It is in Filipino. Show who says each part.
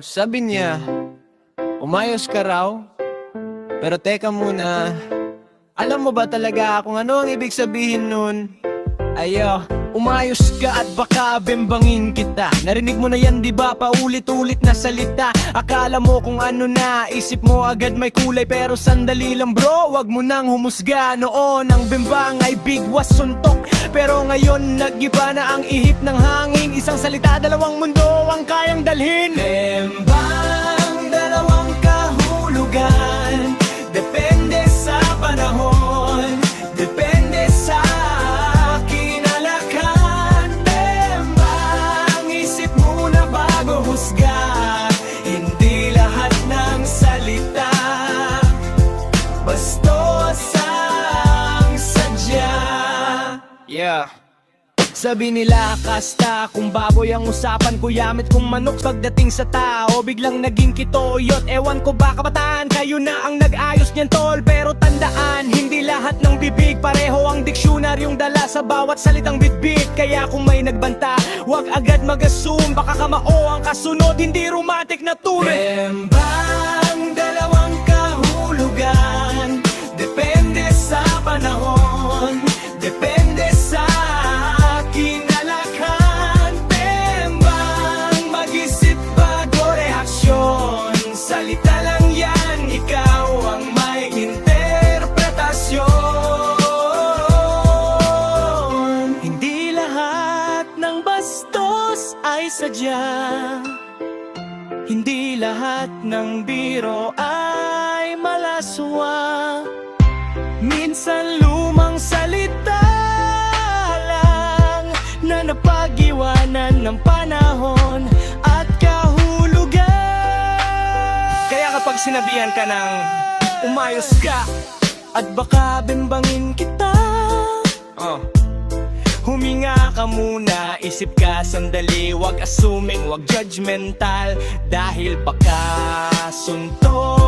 Speaker 1: Sabi niya, umayos ka raw. Pero teka muna, alam mo ba talaga kung ano ang ibig sabihin nun? Ayo, umayos ka at baka bimbangin kita. Narinig mo na yan diba, paulit-ulit na salita. Akala mo kung ano na, isip mo agad may kulay. Pero sandali lang bro, wag mo nang humusga. Noon ang bimbang ay bigwas suntok, pero ngayon nag-iba na ang ihip ng hangin. Isang salita, dalawang mundo ang kayang dalhin. Bimbang, dalawang kahulugan. Depende sa panahon, depende sa kinalakan. Bimbang, isip muna bago husga. Hindi lahat ng salita bastos ang sadya. Yeah. Sabi nila kasta, kung baboy ang usapan, kuyamit kung manok. Pagdating sa tao, biglang naging kitoyot. Ewan ko ba kabataan, kayo na ang nag-ayos niyan tol. Pero tandaan, hindi lahat ng bibig pareho ang diksyunaryong dala sa bawat salitang bitbit. Kaya kung may nagbanta, wag agad mag-assume, baka kamao ang kasunod, hindi romantic na tune. Bimbang, dalawang kahulugan. Depende sa panahon, depende sa kinalakan. Bimbang, mag-isip bago reaksyon. Salita lang yan, ikaw ang may interpretasyon. Hindi lahat ng bastos ay sadya. Hindi lahat ng biro ay malaswa. Minsan lumang salita lang na napag-iwanan ng panahon at kahulugan. Kaya kapag sinabihan ka ng umayos ka at baka bimbangin kita, huminga ka muna, isip ka sandali. Wag assuming, wag judgmental, dahil baka suntok